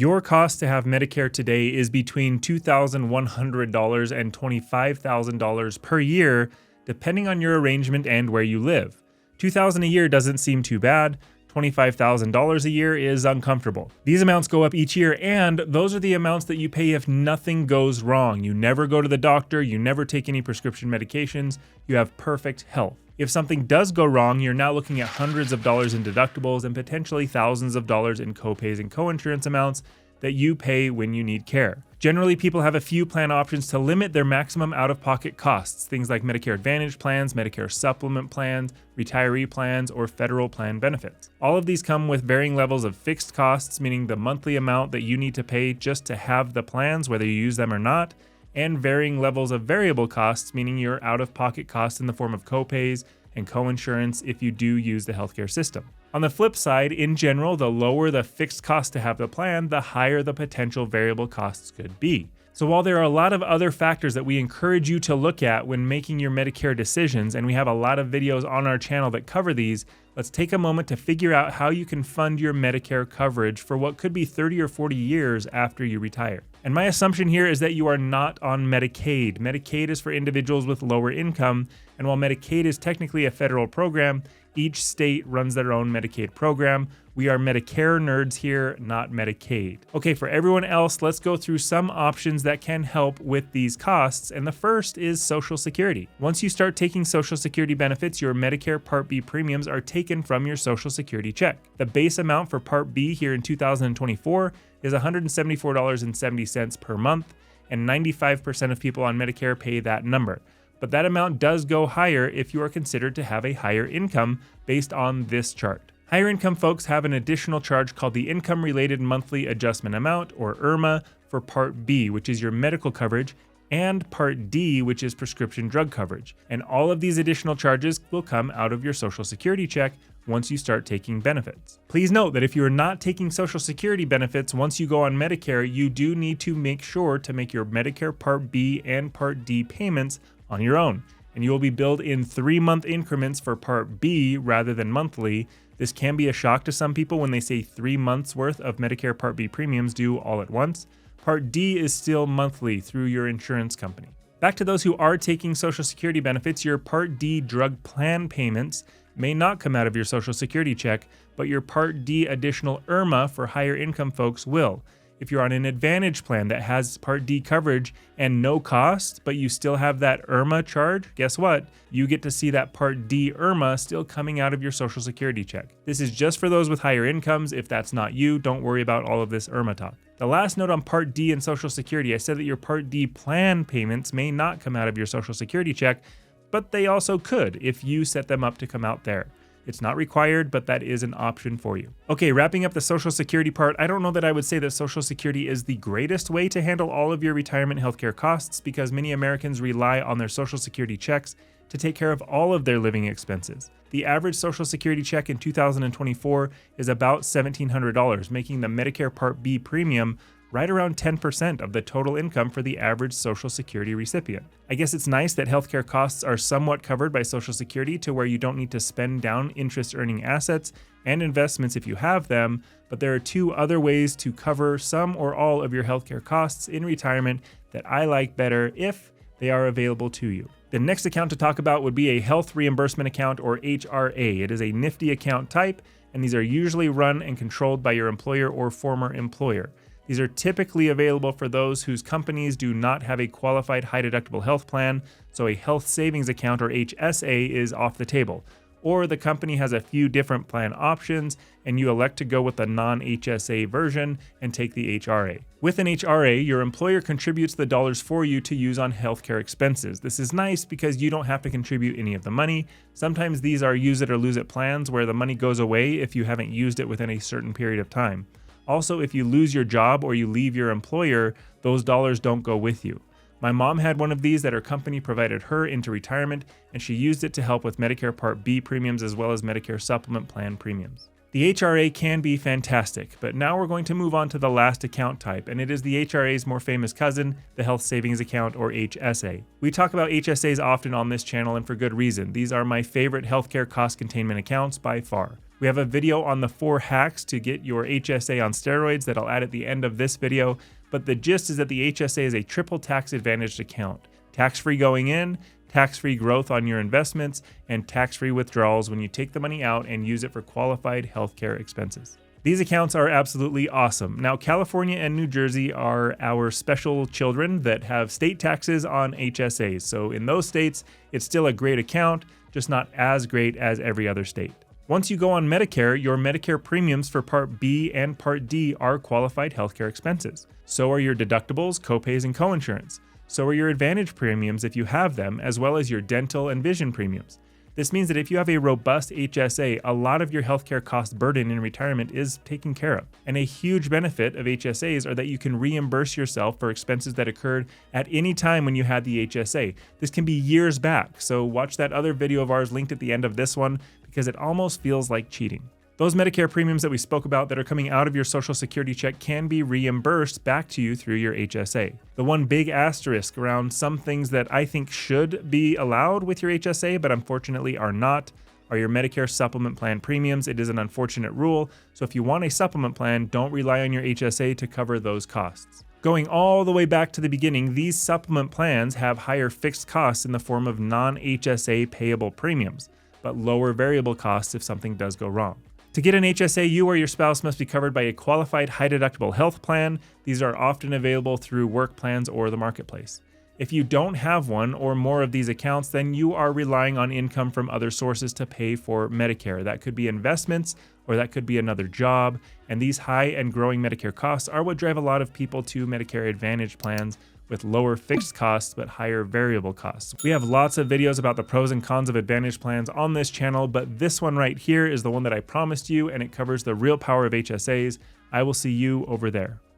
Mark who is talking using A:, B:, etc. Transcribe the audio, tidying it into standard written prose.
A: Your cost to have Medicare today is between $2,100 and $25,000 per year, depending on your arrangement and where you live. $2,000 a year doesn't seem too bad. $25,000 a year is uncomfortable. These amounts go up each year, and those are the amounts that you pay if nothing goes wrong. You never go to the doctor, you never take any prescription medications, you have perfect health. If something does go wrong, you're now looking at hundreds of dollars in deductibles and potentially thousands of dollars in copays and coinsurance amounts that you pay when you need care. Generally, people have a few plan options to limit their maximum out-of-pocket costs, things like Medicare Advantage plans, Medicare Supplement plans, retiree plans, or federal plan benefits. All of these come with varying levels of fixed costs, meaning the monthly amount that you need to pay just to have the plans, whether you use them or not, and varying levels of variable costs, meaning your out-of-pocket costs in the form of copays and coinsurance if you do use the healthcare system. On the flip side, in general, the lower the fixed cost to have the plan, the higher the potential variable costs could be. So while there are a lot of other factors that we encourage you to look at when making your Medicare decisions, and we have a lot of videos on our channel that cover these, let's take a moment to figure out how you can fund your Medicare coverage for what could be 30 or 40 years after you retire. And my assumption here is that you are not on Medicaid. Medicaid is for individuals with lower income, and while Medicaid is technically a federal program, each state runs their own Medicaid program. We are Medicare nerds here, not Medicaid. Okay, for everyone else, let's go through some options that can help with these costs, and the first is Social Security. Once you start taking Social Security benefits, your Medicare Part B premiums are taken from your Social Security check. The base amount for Part B here in 2024 is $174.70 per month, and 95% of people on Medicare pay that number. But that amount does go higher if you are considered to have a higher income based on this chart. Higher income folks have an additional charge called the Income Related Monthly Adjustment Amount, or IRMA, for Part B, which is your medical coverage, and Part D, which is prescription drug coverage. And all of these additional charges will come out of your Social Security check once you start taking benefits. Please note that if you are not taking Social Security benefits once you go on Medicare, you do need to make sure to make your Medicare Part B and Part D payments on your own, and you will be billed in 3-month increments for Part B rather than monthly. This can be a shock to some people when they say 3 months worth of Medicare Part B premiums due all at once. Part D is still monthly through your insurance company. Back to those who are taking Social Security benefits, your Part D drug plan payments may not come out of your Social Security check, but your Part D additional IRMA for higher income folks will. If you're on an Advantage plan that has Part D coverage and no cost, but you still have that IRMA charge, guess what? You get to see that Part D IRMA still coming out of your Social Security check. This is just for those with higher incomes. If that's not you, don't worry about all of this IRMA talk. The last note on Part D and Social Security, I said that your Part D plan payments may not come out of your Social Security check, but they also could if you set them up to come out there. It's not required, but that is an option for you. Okay, wrapping up the Social Security part, I don't know that I would say that Social Security is the greatest way to handle all of your retirement healthcare costs, because many Americans rely on their Social Security checks to take care of all of their living expenses. The average Social Security check in 2024 is about $1,700, making the Medicare Part B premium right around 10% of the total income for the average Social Security recipient. I guess it's nice that healthcare costs are somewhat covered by Social Security to where you don't need to spend down interest-earning assets and investments if you have them, but there are 2 other ways to cover some or all of your healthcare costs in retirement that I like better if they are available to you. The next account to talk about would be a health reimbursement account, or HRA. It is a nifty account type, and these are usually run and controlled by your employer or former employer. These are typically available for those whose companies do not have a qualified high-deductible health plan, so a health savings account, or HSA, is off the table. Or the company has a few different plan options, and you elect to go with the non-HSA version and take the HRA. With an HRA, your employer contributes the dollars for you to use on healthcare expenses. This is nice because you don't have to contribute any of the money. Sometimes these are use it or lose it plans where the money goes away if you haven't used it within a certain period of time. Also, if you lose your job or you leave your employer, those dollars don't go with you. My mom had one of these that her company provided her into retirement, and she used it to help with Medicare Part B premiums as well as Medicare Supplement plan premiums. The HRA can be fantastic, but now we're going to move on to the last account type, and it is the HRA's more famous cousin, the Health Savings Account, or HSA. We talk about HSAs often on this channel, and for good reason. These are my favorite healthcare cost containment accounts by far. We have a video on the 4 hacks to get your HSA on steroids that I'll add at the end of this video, but the gist is that the HSA is a triple tax advantaged account. Tax-free going in, tax-free growth on your investments, and tax-free withdrawals when you take the money out and use it for qualified healthcare expenses. These accounts are absolutely awesome. Now, California and New Jersey are our special children that have state taxes on HSAs. So in those states, it's still a great account, just not as great as every other state. Once you go on Medicare, your Medicare premiums for Part B and Part D are qualified healthcare expenses. So are your deductibles, copays, and coinsurance. So are your Advantage premiums if you have them, as well as your dental and vision premiums. This means that if you have a robust HSA, a lot of your healthcare cost burden in retirement is taken care of. And a huge benefit of HSAs are that you can reimburse yourself for expenses that occurred at any time when you had the HSA. This can be years back, so watch that other video of ours linked at the end of this one because it almost feels like cheating. Those Medicare premiums that we spoke about that are coming out of your Social Security check can be reimbursed back to you through your HSA. The one big asterisk around some things that I think should be allowed with your HSA, but unfortunately are not, are your Medicare supplement plan premiums. It is an unfortunate rule, so if you want a supplement plan, don't rely on your HSA to cover those costs. Going all the way back to the beginning, these supplement plans have higher fixed costs in the form of non-HSA payable premiums, but lower variable costs if something does go wrong. To get an HSA, you or your spouse must be covered by a qualified high-deductible health plan. These are often available through work plans or the marketplace. If you don't have one or more of these accounts, then you are relying on income from other sources to pay for Medicare. That could be investments or that could be another job. And these high and growing Medicare costs are what drive a lot of people to Medicare Advantage plans with lower fixed costs but higher variable costs. We have lots of videos about the pros and cons of Advantage plans on this channel, but this one right here is the one that I promised you, and it covers the real power of HSAs. I will see you over there.